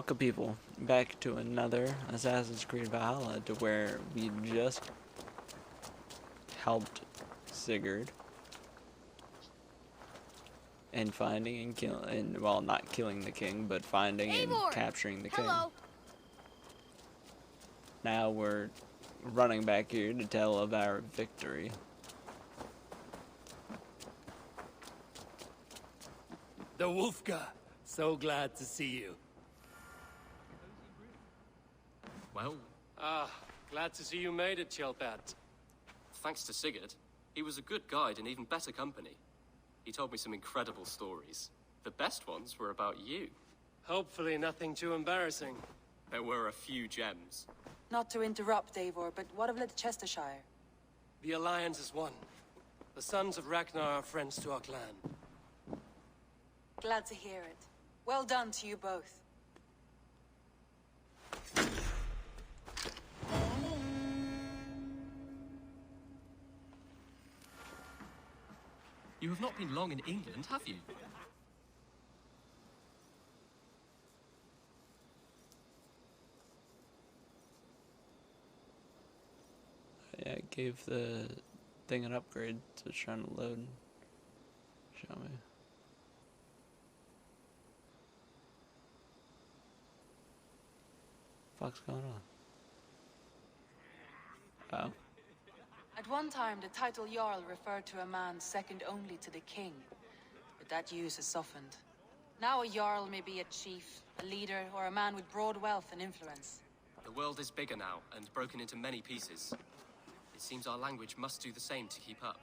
Welcome people back to another Assassin's Creed Valhalla, to where we just helped Sigurd in finding and killing, well, not killing the king, but finding and capturing the king. Now we're running back here to tell of our victory. The Wolfka, so glad to see you. Well, Glad to see you made it, Chilpat. thanks to Sigurd, he was a good guide and even better company. He told me some incredible stories. The best ones were about you. Hopefully nothing too embarrassing. There were a few gems. Not to interrupt, Eivor, but what of Leicestershire? The Alliance is one. The sons of Ragnar are friends to our clan. Glad to hear it. Well done to you both. You have not been long in England, have you? Yeah, I gave the thing an upgrade, so it's trying to load. Show me. Fuck's going on? Oh. At one time, the title Jarl referred to a man second only to the king, but that use has softened. Now a Jarl may be a chief, a leader, or a man with broad wealth and influence. The world is bigger now and broken into many pieces. It seems our language must do the same to keep up.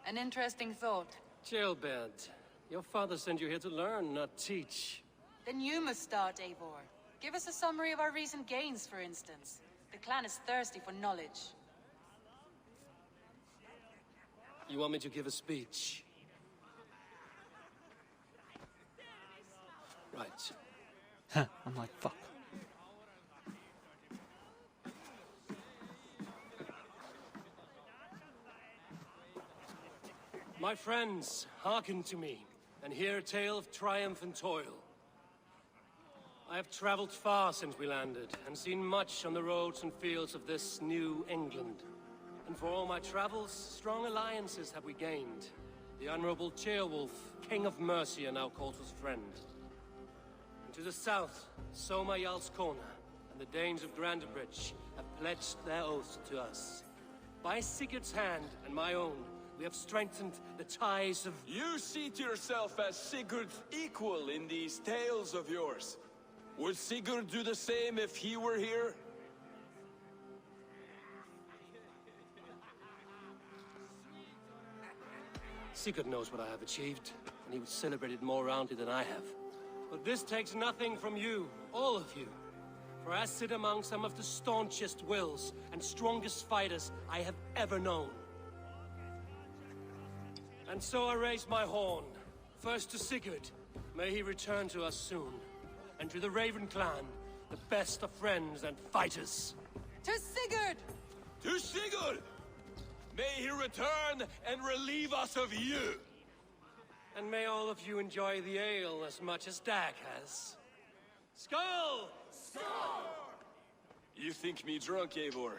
An interesting thought. Chilpat, your father sent you here to learn, not teach. Then you must start, Eivor. Give us a summary of our recent gains, for instance. The clan is thirsty for knowledge. You want me to give a speech? Right. I'm like, fuck. My friends, hearken to me, and hear a tale of triumph and toil. I have traveled far since we landed, and seen much on the roads and fields of this new England. And for all my travels, strong alliances have we gained. The Honorable Ceolwulf, King of Mercia, now calls us friend. And to the south, Soma Jarl's Corner, and the Danes of Grandebridge have pledged their oath to us. By Sigurd's hand and my own, we have strengthened the ties of... You seat yourself as Sigurd's equal in these tales of yours. Would Sigurd do the same if he were here? Sigurd knows what I have achieved, and he would celebrate it more roundly than I have. But this takes nothing from you, all of you. For I sit among some of the staunchest wills and strongest fighters I have ever known. And so I raise my horn, first to Sigurd, may he return to us soon, and to the Raven clan, the best of friends and fighters. To Sigurd! To Sigurd! May he return and relieve us of you! And may all of you enjoy the ale as much as Dag has. Skull! You think me drunk, Eivor?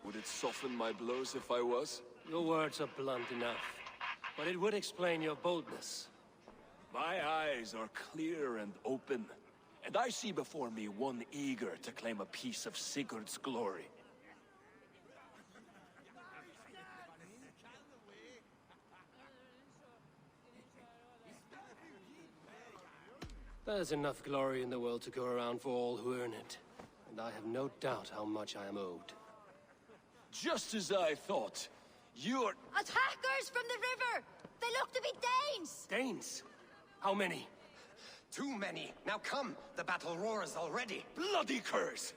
Would it soften my blows if I was? Your words are blunt enough, but it would explain your boldness. My eyes are clear and open, and I see before me one eager to claim a piece of Sigurd's glory. There's enough glory in the world to go around for all who earn it, and I have no doubt how much I am owed. Just as I thought. You're... Attackers from the river! They look to be Danes! Danes? How many? Too many. Now come, the battle roars already. bloody curse!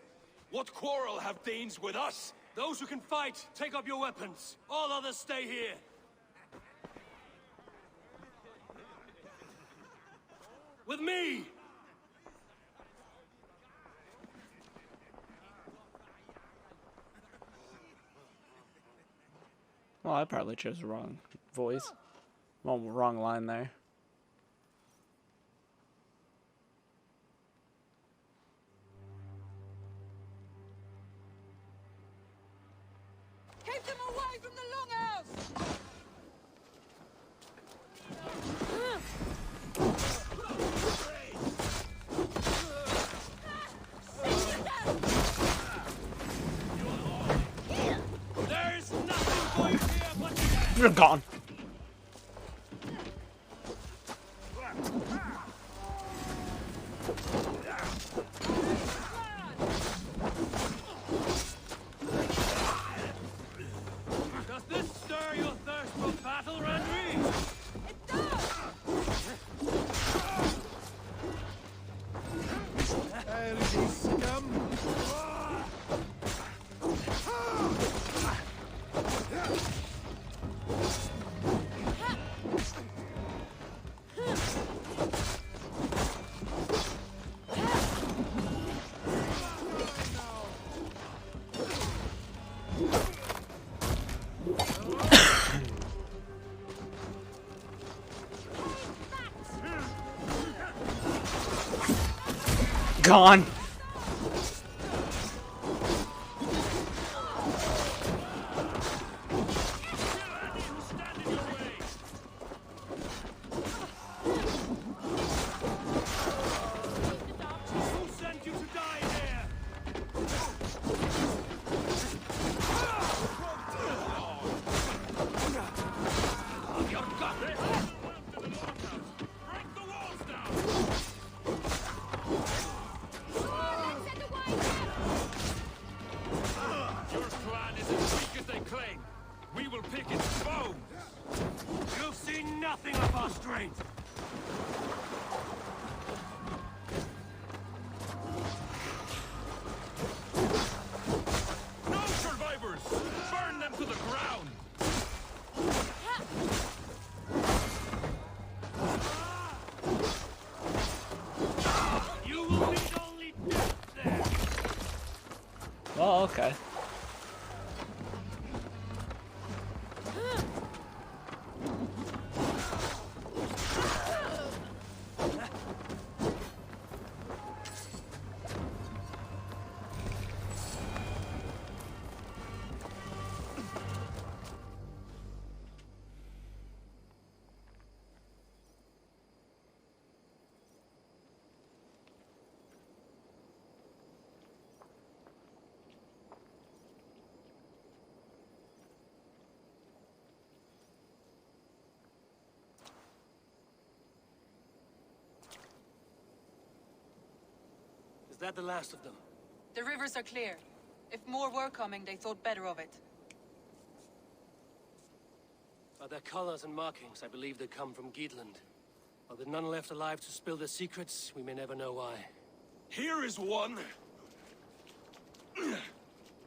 What quarrel have Danes with us? Those who can fight, take up your weapons. All others stay here. With me! Well, I probably chose the wrong voice. Well, wrong line there. from the longhouse! There's nothing going here but You're gone. Does this stir your thirst for battle, Randry? It does! Early scum! Gone. Who sent you to die here? Of your gut! Break the walls down! Your clan is as weak as they claim. We will pick its bones. You've seen nothing of our strength. No survivors! Burn them to the ground! You will meet only death there! Oh, okay. Is that the last of them? The rivers are clear. If more were coming, they thought better of it. By their colors and markings, I believe they come from Geatland. While with none left alive to spill their secrets, we may never know why. Here is one.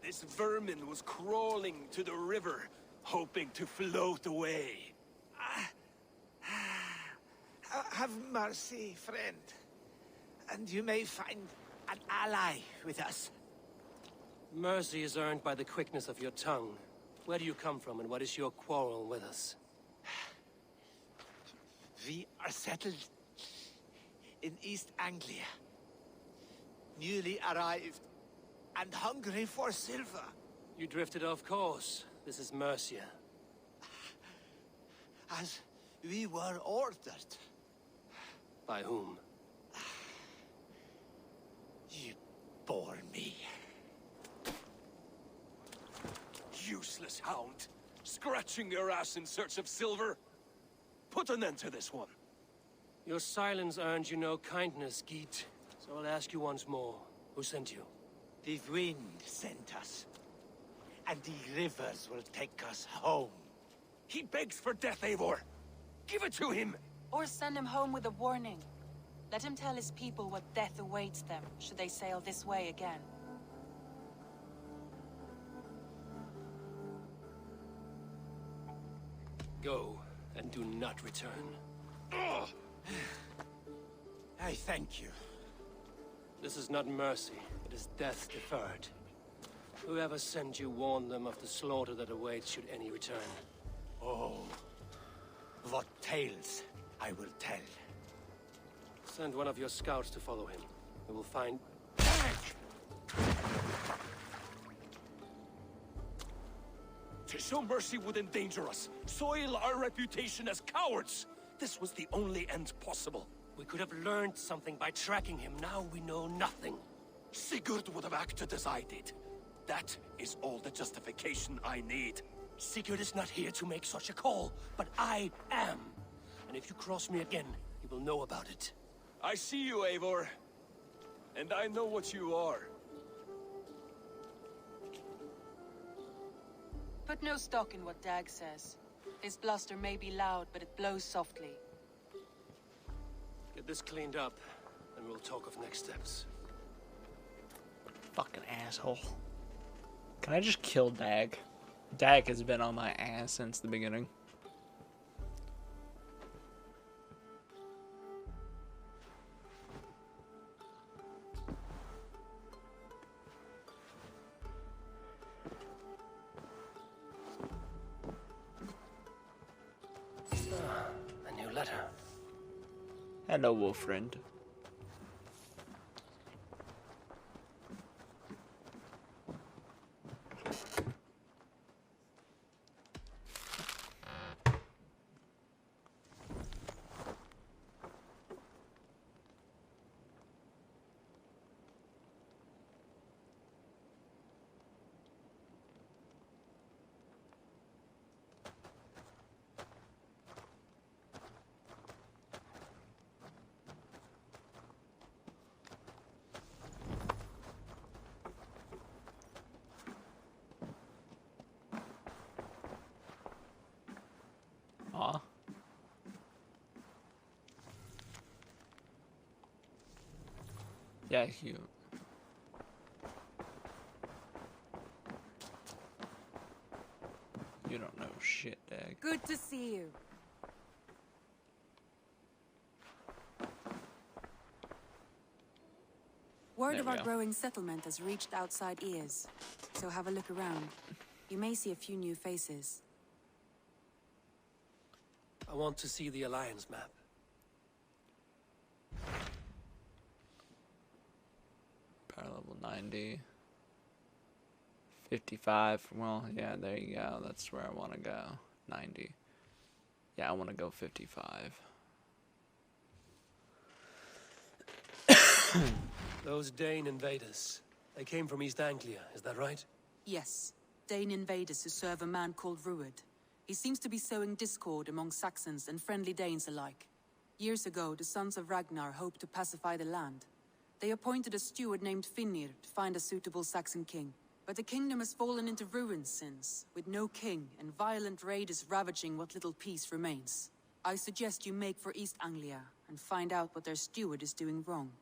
This vermin was crawling to the river, hoping to float away. Have mercy, friend. And you may find an ally with us. Mercy is earned by the quickness of your tongue. Where do you come from, and what is your quarrel with us? We are settled in East Anglia. Newly arrived and hungry for silver. You drifted off course. This is Mercia. As we were ordered. By whom? You bore me. Useless hound. Scratching your ass in search of silver. Put an end to this one. Your silence earned you no kindness, Geet. So I'll ask you once more. Who sent you? The wind sent us. And the rivers will take us home. He begs for death, Eivor. Give it to him. Or send him home with a warning. Let him tell his people what death awaits them, should they sail this way again. Go, and do not return. I thank you. This is not mercy, it is death deferred. Whoever sent you warned them of the slaughter that awaits should any return. Oh, what tales I will tell. Send one of your scouts to follow him. We will find... To show mercy would endanger us, soil our reputation as cowards. This was the only end possible. We could have learned something by tracking him. Now we know nothing. Sigurd would have acted as I did. That is all the justification I need. Sigurd is not here to make such a call, but I am. And if you cross me again, you will know about it. I see you, Eivor. And I know what you are. Put no stock in what Dag says. His bluster may be loud, but it blows softly. Get this cleaned up, and we'll talk of next steps. Fucking asshole. Can I just kill Dag? Dag has been on my ass since the beginning. A new letter. Hello, wolf friend. Aw. Yeah, cute. You don't know shit, Dag. Good to see you. Word There of we our go. growing settlement has reached outside ears, so have a look around. You may see a few new faces. I want to see the Alliance map. Power level 90. 55. Well, yeah, there you go. That's where I want to go. 90. Yeah, I want to go 55. Those Dane invaders. They came from East Anglia, is that right? Yes, Dane invaders who serve a man called Ruud. He seems to be sowing discord among Saxons and friendly Danes alike. Years ago, the sons of Ragnar hoped to pacify the land. They appointed a steward named Finnir to find a suitable Saxon king. But the kingdom has fallen into ruins since, with no king and violent raiders ravaging what little peace remains. I suggest you make for East Anglia and find out what their steward is doing wrong.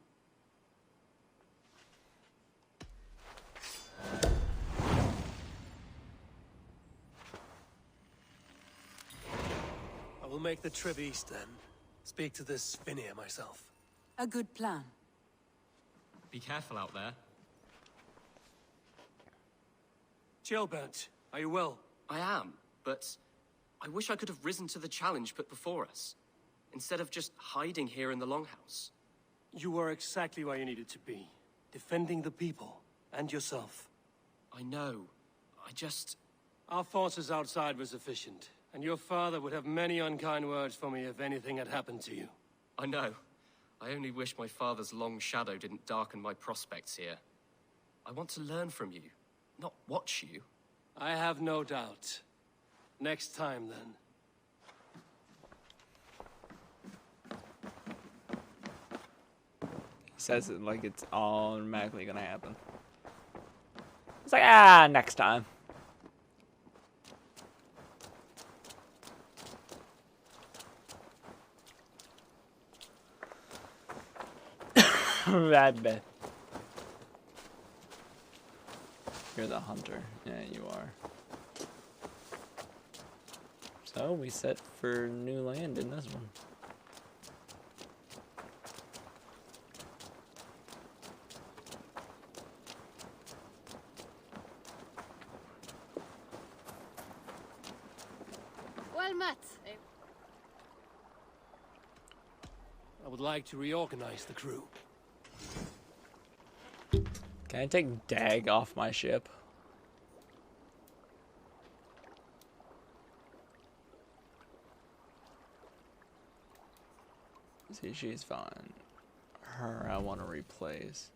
I will make the trip east then. Speak to this Finnir myself. A good plan. Be careful out there. Kjellbent, are you well? I am, but I wish I could have risen to the challenge put before us, instead of just hiding here in the Longhouse. You were exactly where you needed to be. Defending the people, and yourself. I know. I just... Our forces outside were sufficient, and your father would have many unkind words for me if anything had happened to you. I know. I only wish my father's long shadow didn't darken my prospects here. I want to learn from you, not watch you. I have no doubt. Next time, then. He says it like it's automatically gonna happen. It's like, next time. Bad bet. You're the hunter. Yeah, you are. So, we set for new land in this one. Well met. I would like to reorganize the crew. Can I take Dag off my ship? See, she's fine. Her, I want to replace.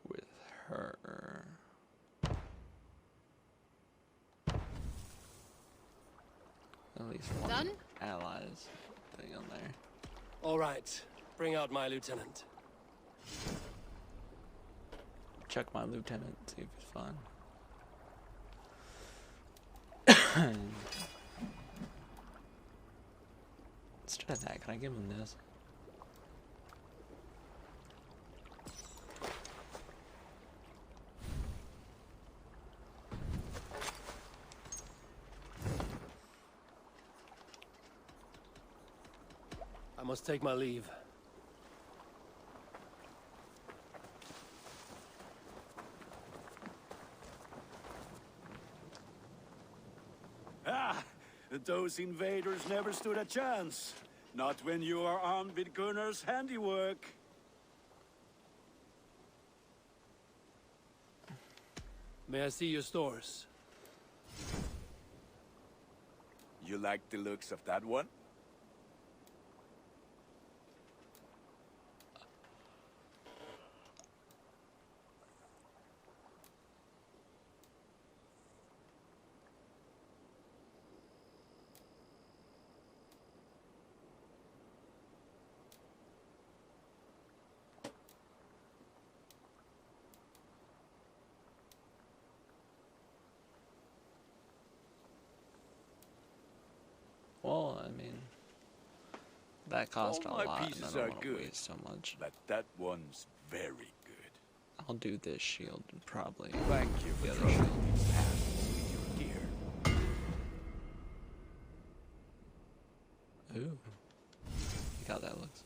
With her. At least one Done? allies thing on there. All right, bring out my lieutenant. Check my lieutenant, see if it's fine. Let's try that. Can I give him this? I must take my leave. Ah! Those invaders never stood a chance. Not when you are armed with Gunnar's handiwork. May I see your stores? You like the looks of that one? Well, I mean, that cost All a my lot, and I pieces don't are want to good, waste so much. but that one's very good. I'll do this shield and probably Thank you the for other trusting shield. these hands with your gear. Ooh, look how that looks.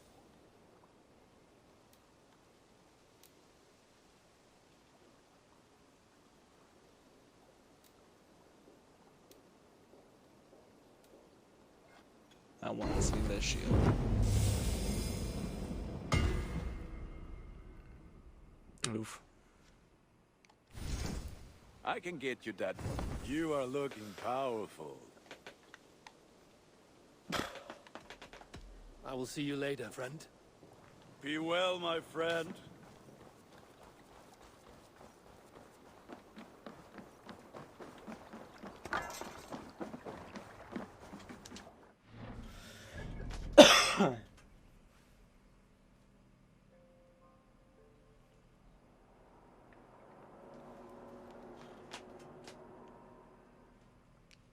I want to see this shield. Oof. I can get you that one. You are looking powerful. I will see you later, friend. Be well, my friend.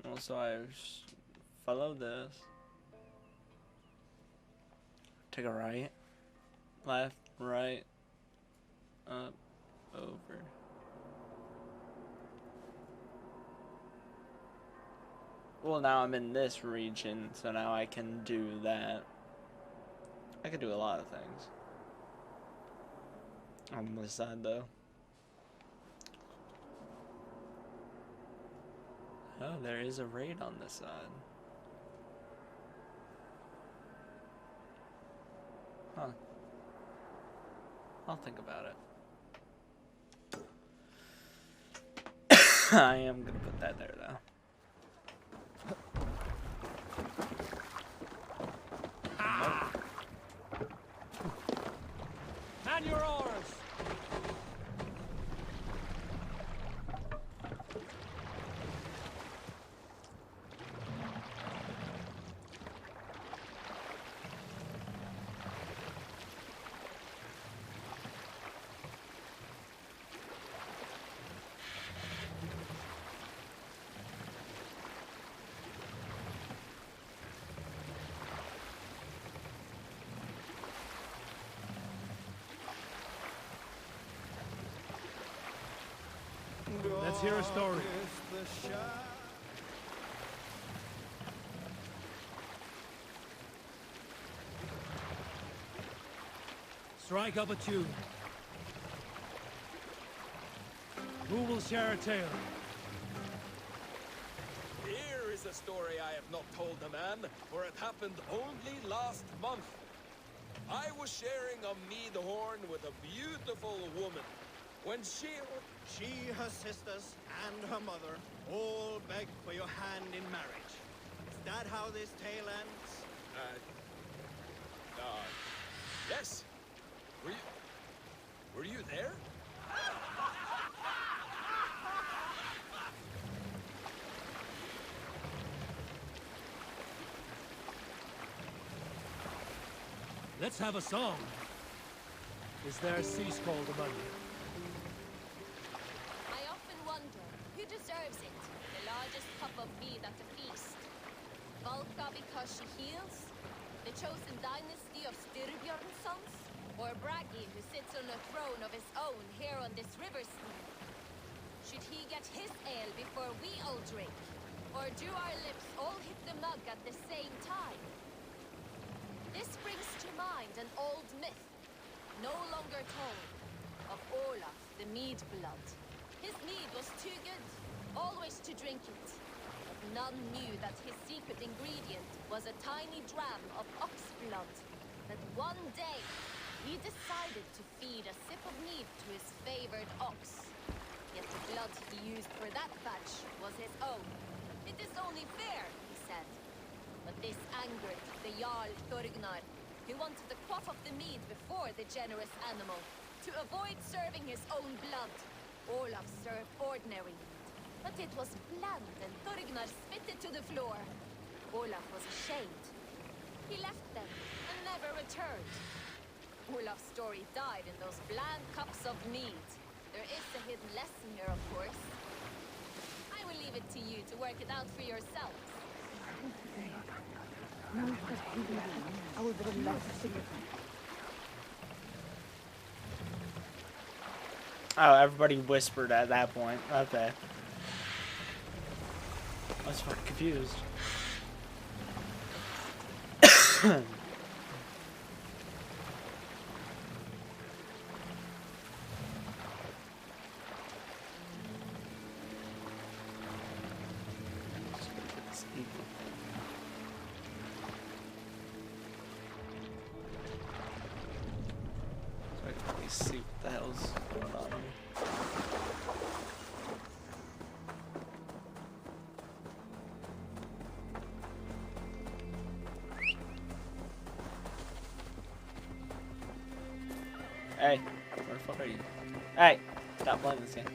Also, I follow this. Take a right, left, right, up, over. Well, now I'm in this region, so now I can do that. I can do a lot of things. On this side, though. Oh, there is a raid on this side. Huh. I'll think about it. I am gonna put that there, though. Man your oars! Let's hear a story. Strike up a tune. Who will share a tale? Here is a story I have not told a man, for it happened only last month. I was sharing a mead horn with a beautiful woman. When she, her sisters, and her mother all begged for your hand in marriage. that how this tale ends? Yes. Were you there? Let's have a song. Is there a sea scald among you? I often wonder who deserves it. The largest cup of mead at the feast. Valka because she heals? The chosen dynasty of Styrbjörn's sons? Or Bragi who sits on a throne of his own here on this river steep? Should he get his ale before we all drink? Or do our lips all hit the mug at the same time? This brings to mind an old myth, no longer told, of Olaf, the mead blood. His mead was too good, always to drink it. But none knew that his secret ingredient was a tiny dram of ox blood. That one day, he decided to feed a sip of mead to his favored ox. Yet the blood he used for that batch was his own. It is only fair, he said. But this angered the Jarl Thorgnar, who wanted the quaff of the mead before the generous animal. To avoid serving his own blood, Olaf served ordinary mead. But it was bland and Thorgnar spit it to the floor. Olaf was ashamed. He left them and never returned. Olaf's story died in those bland cups of mead. There is a hidden lesson here, of course. I will leave it to you to work it out for yourselves. Oh, everybody whispered at that point. Okay. I was fucking confused. So I can really see what the hell's going on here. Hey, where the fuck are you? Hey, stop playing this game.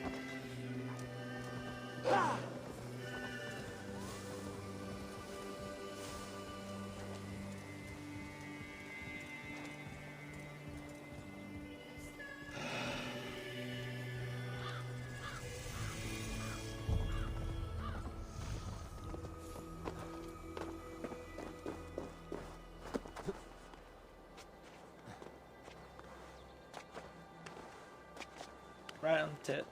Right on the tit.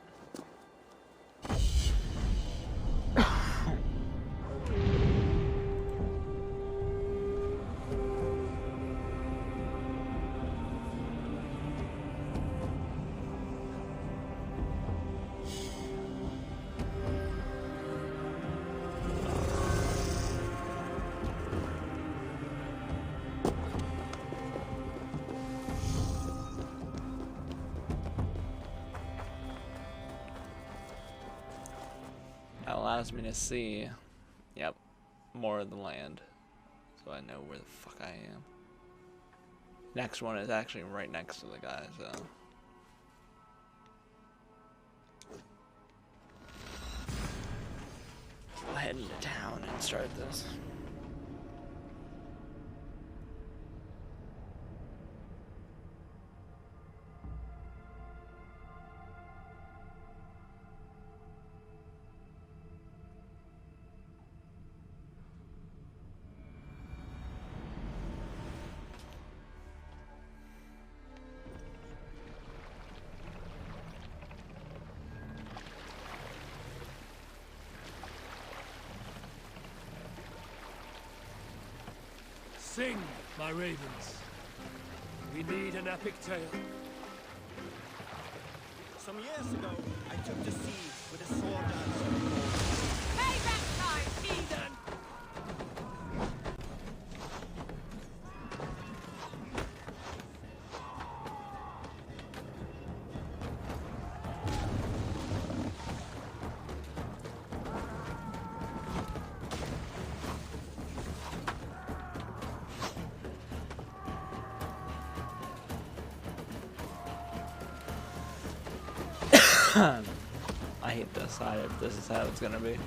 That allows me to see, yep, more of the land, so I know where the fuck I am. Next one is actually right next to the guy, so. I'll head into town and start this. Sing, my ravens. We need an epic tale. Some years ago, I took the sea with a sword dance. Payback time, heathen! I hate this side if this is how it's gonna be.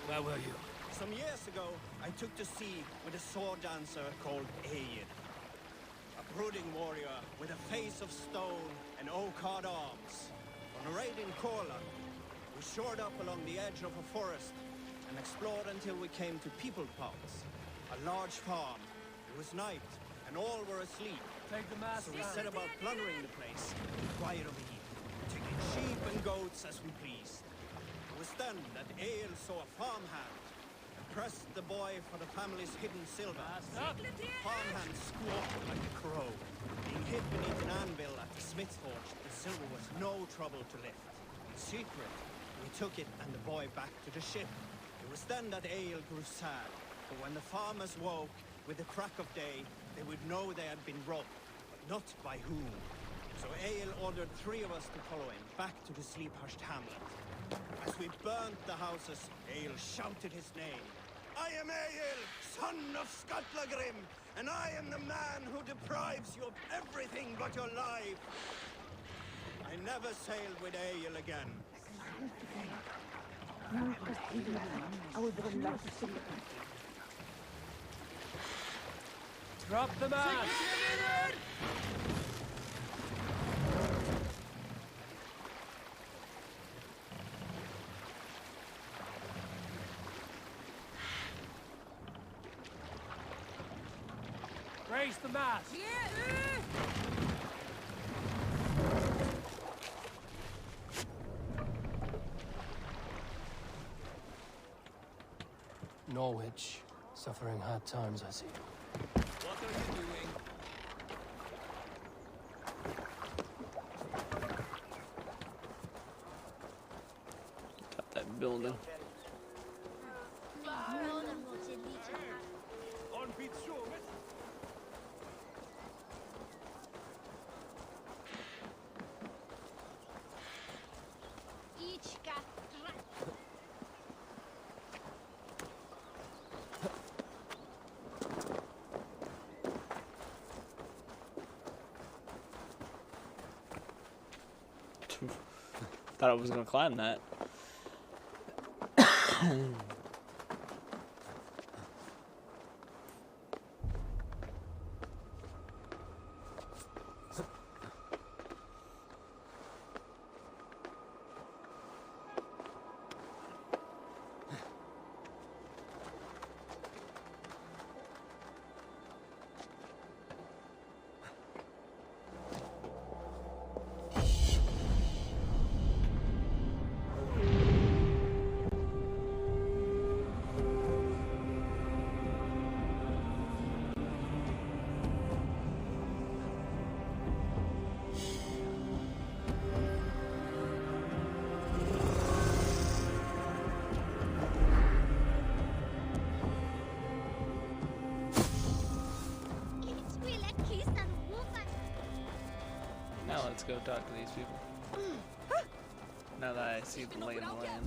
Where were you? Some years ago, I took to sea with a sword dancer called Aid. A brooding warrior with a face of stone and oak-hard arms. On a raid in Korla, we shored up along the edge of a forest and explored until we came to People Parks, a large farm. It was night, and all were asleep. Take the mask. So we set about plundering the place, quiet over here, taking sheep and goats as we pleased. It was then that Ale saw a farmhand and pressed the boy for the family's hidden silver. The farmhand squawked like a crow. Being hid beneath an anvil at the smith's forge, the silver was no trouble to lift. In secret, we took it and the boy back to the ship. It was then that Ale grew sad, for when the farmers woke with the crack of day, they would know they had been robbed, but not by whom. So Ale ordered 3 of us to follow him back to the sleep-hushed hamlet. As we burnt the houses, Ale shouted his name. I am Ale, son of Skatlagrim, and I am the man who deprives you of everything but your life. I never sailed with Ale again. Drop the mask! Raise the mask! Norwich, suffering hard times, I see. What are you doing? Got that building. Thought I was gonna climb that. Now let's go talk to these people. Now that I see the lay of the land.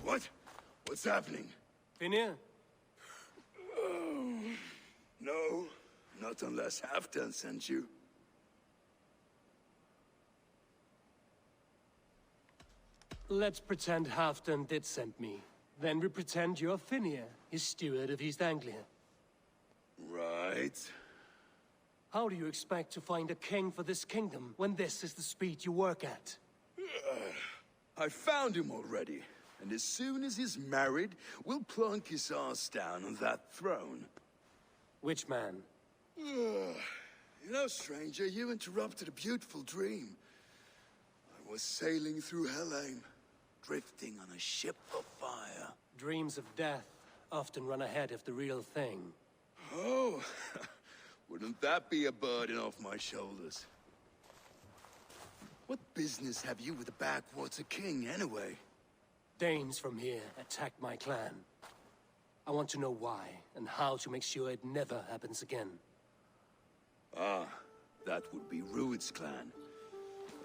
What? What's happening? Finir? Oh, no, not unless Halfdan sent you. Let's pretend Halfdan did send me. Then we pretend you're Finir, his steward of East Anglia. Right. How do you expect to find a king for this kingdom when this is the speed you work at? I found him already, and as soon as he's married, we'll plunk his ass down on that throne. Which man? You know, stranger, you interrupted a beautiful dream. I was sailing through Helheim, drifting on a ship of fire. Dreams of death often run ahead of the real thing. Oh, wouldn't that be a burden off my shoulders? What business have you with the Backwater King, anyway? Danes from here attacked my clan. I want to know why, and how to make sure it never happens again. Ah, that would be Rued's clan.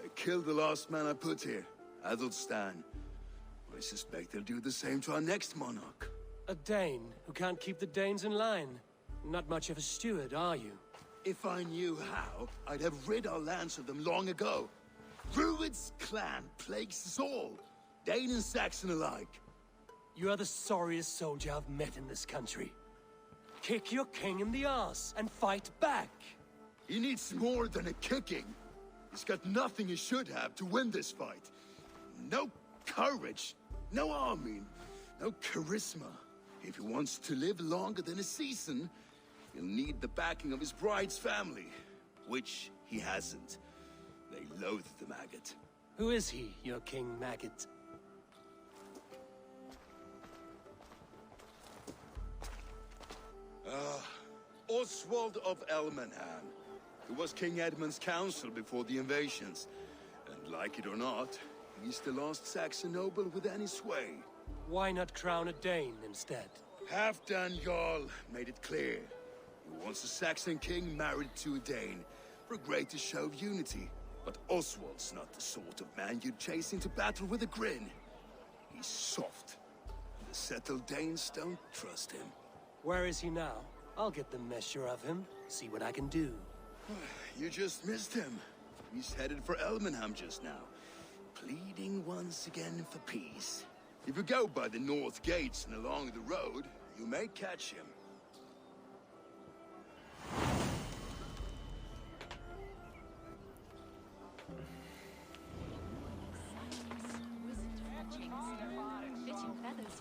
They killed the last man I put here, Adelstan. I suspect they'll do the same to our next monarch. A Dane who can't keep the Danes in line. Not much of a steward, are you? If I knew how, I'd have rid our lands of them long ago. Rued's clan plagues us all, Dane and Saxon alike. You are the sorriest soldier I've met in this country. Kick your king in the arse and fight back! He needs more than a kicking. He's got nothing he should have to win this fight. No courage, no army, no charisma. If he wants to live longer than a season, he'll need the backing of his bride's family, which he hasn't. They loathe the maggot. Who is he, your king maggot? Oswald of Elmenham, who was King Edmund's counsel before the invasions. And like it or not, he's the last Saxon noble with any sway. Why not crown a Dane instead? Halfdan Jarl made it clear. He wants a Saxon king married to a Dane, for a greater show of unity. But Oswald's not the sort of man you'd chase into battle with a grin. He's soft. And the settled Danes don't trust him. Where is he now? I'll get the measure of him, see what I can do. You just missed him. He's headed for Elmenham just now, pleading once again for peace. If you go by the north gates and along the road, you may catch him.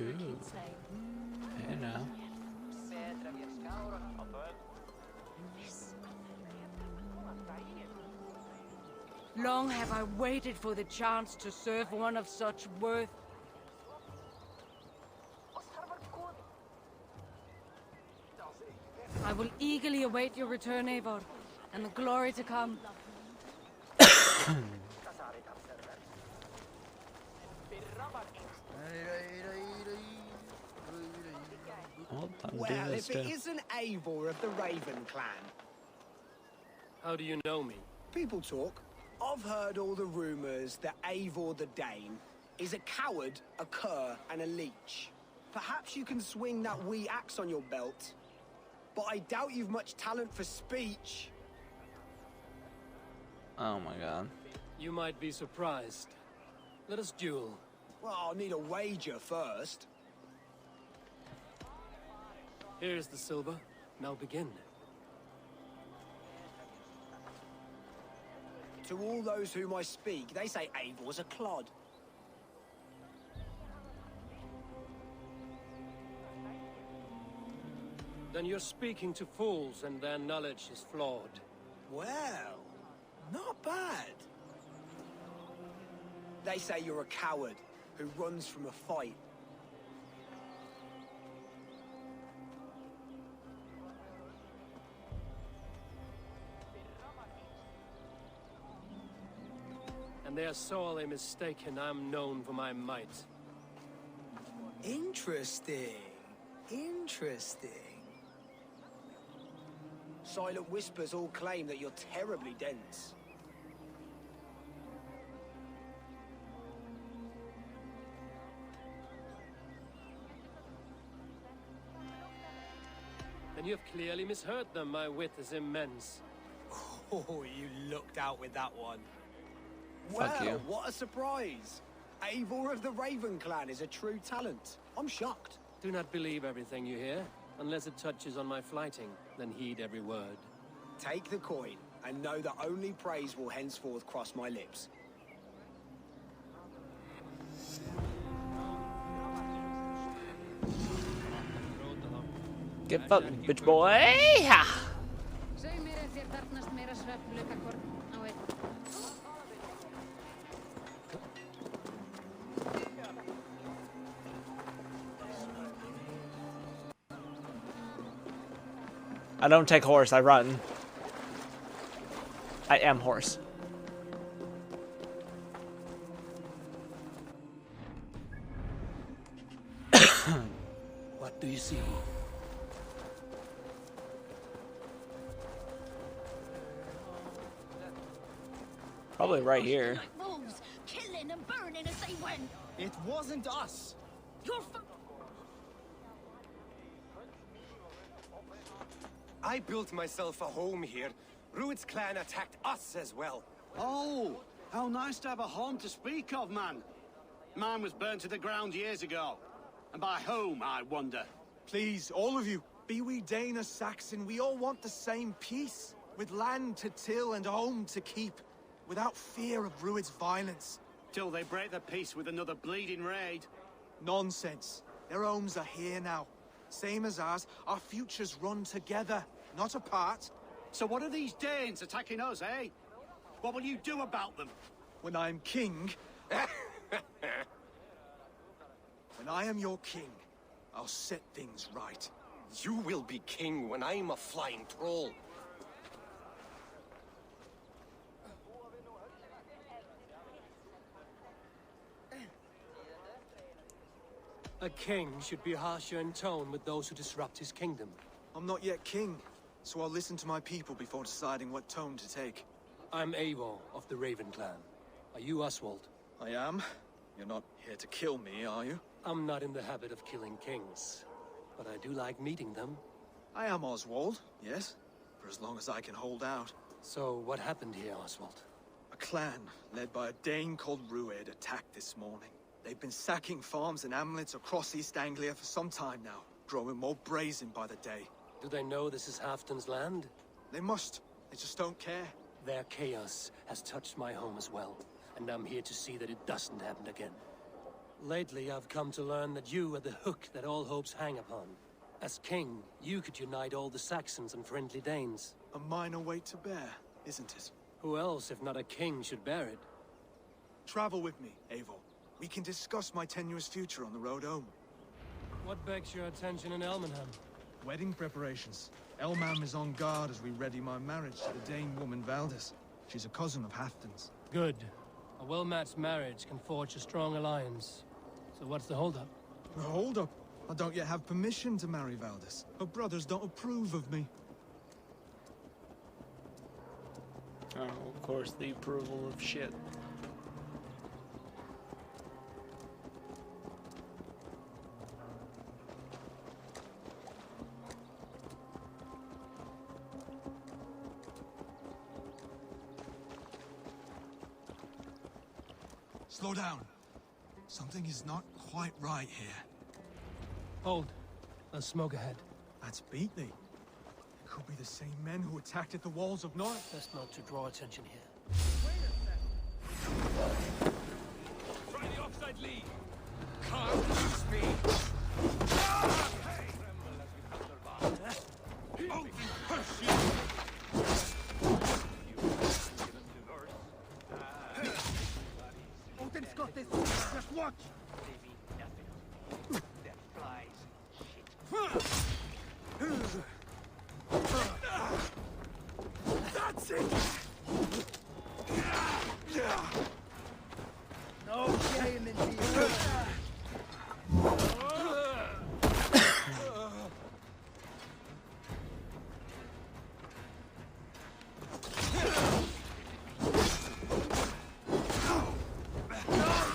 Ooh. Hey now. Long have I waited for the chance to serve one of such worth. I will eagerly await your return, Eivor, and the glory to come. Well, if it isn't Eivor of the Raven clan. How do you know me? People talk. I've heard all the rumors that Eivor the Dane is a coward, a cur, and a leech. Perhaps you can swing that wee axe on your belt, but I doubt you've much talent for speech. Oh my god. You might be surprised. Let us duel. Well, I'll need a wager first. Here's the silver. Now begin. To all those whom I speak, they say Eivor's a clod. Then you're speaking to fools and their knowledge is flawed. Well, not bad. They say you're a coward who runs from a fight. And they are sorely mistaken. I'm known for my might. Interesting. Interesting. Silent whispers all claim that you're terribly dense. Then you have clearly misheard them. My wit is immense. Oh, you looked out with that one. Fuck Well, you. what a surprise. Eivor of the Raven clan is a true talent. I'm shocked. Do not believe everything you hear. Unless it touches on my flighting, then heed every word. Take the coin, and know that only praise will henceforth cross my lips. Get fucked, bitch boy! Ha! I don't take horse, I run. I am horse. What do you see? Probably right here. Like wolves, killing and burning as they went. It wasn't us. You're I built myself a home here. Rued's clan attacked us as well. Oh, how nice to have a home to speak of, man. Mine was burnt to the ground years ago. And by whom, I wonder? Please, all of you, be we Dane or Saxon, we all want the same peace. With land to till and home to keep. Without fear of Rued's violence. Till they break the peace with another bleeding raid. Nonsense. Their homes are here now. Same as ours, our futures run together, not apart. So what are these Danes attacking us, eh? What will you do about them? When I am king... when I am your king, I'll set things right. You will be king when I'm a flying troll. A king should be harsher in tone with those who disrupt his kingdom. I'm not yet king, so I'll listen to my people before deciding what tone to take. I'm Eivor of the Raven clan. Are you Oswald? I am. You're not here to kill me, are you? I'm not in the habit of killing kings, but I do like meeting them. I am Oswald, yes, for as long as I can hold out. So what happened here, Oswald? A clan, led by a Dane called Rued, attacked this morning. They've been sacking farms and hamlets across East Anglia for some time now, growing more brazen by the day. Do they know this is Halfton's land? They must. They just don't care. Their chaos has touched my home as well, and I'm here to see that it doesn't happen again. Lately, I've come to learn that you are the hook that all hopes hang upon. As king, you could unite all the Saxons and friendly Danes. A minor weight to bear, isn't it? Who else, if not a king, should bear it? Travel with me, Eivor. We can discuss my tenuous future on the road home. What begs your attention in Elmenham? Wedding preparations. Elmam is on guard as we ready my marriage to the Dane woman Valdis. She's a cousin of Halfton's. Good. A well-matched marriage can forge a strong alliance. So what's the holdup? The holdup? I don't yet have permission to marry Valdis. Her brothers don't approve of me. Oh, of course, the approval of shit. Slow down. Something is not quite right here. Hold. There's smoke ahead. That's Beatley. It could be the same men who attacked at the walls of North. Best not to draw attention here. Try the offside lead. Can't use me. Odin's got this. Just watch. That's it! No shame in being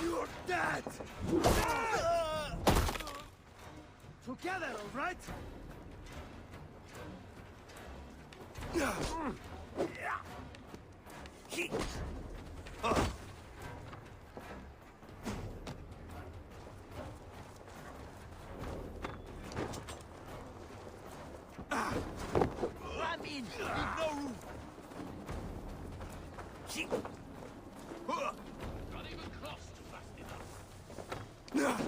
You're dead! together, all right? Ram in! Leave no room! Not even crossed fast enough.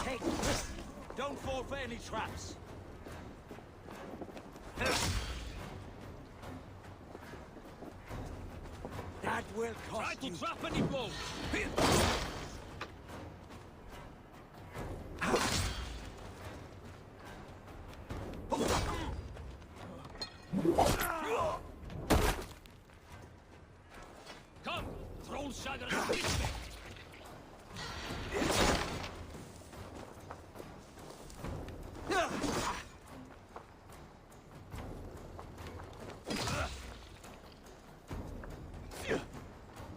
Take this! Don't fall for any traps! That will cost you. Try to trap any blows. Come, troll shaggers, hit me.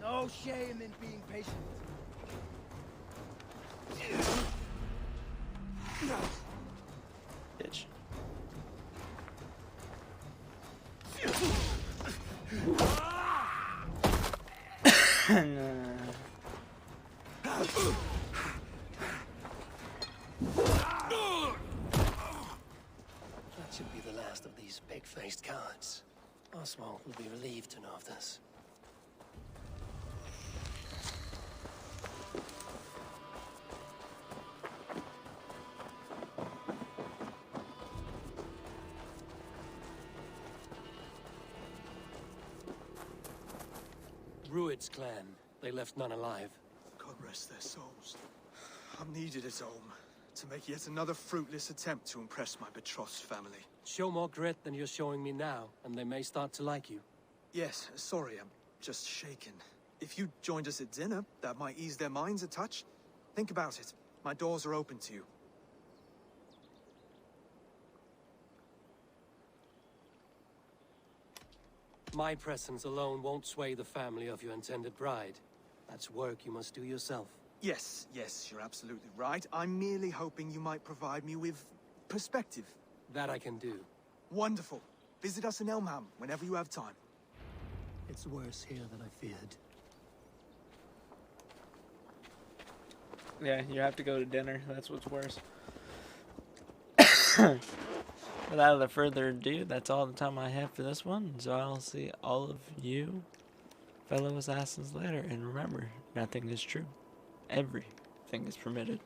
No shame in being patient. Bitch. That should be the last of these pig-faced cowards. Oswald will be relieved to know of this. Rued's clan. They left none alive. God rest their souls. I'm needed at home to make yet another fruitless attempt to impress my betrothed family. Show more grit than you're showing me now, and they may start to like you. Yes, sorry, I'm just shaken. If you joined us at dinner, that might ease their minds a touch. Think about it. My doors are open to you. My presence alone won't sway the family of your intended bride. That's work you must do yourself. Yes, you're absolutely right. I'm merely hoping you might provide me with perspective. That I can do. Wonderful. Visit us in Elmham whenever you have time. It's worse here than I feared. Yeah, you have to go to dinner. That's what's worse. Without further ado, that's all the time I have for this one. So I'll see all of you fellow assassins later. And remember, nothing is true. Everything is permitted.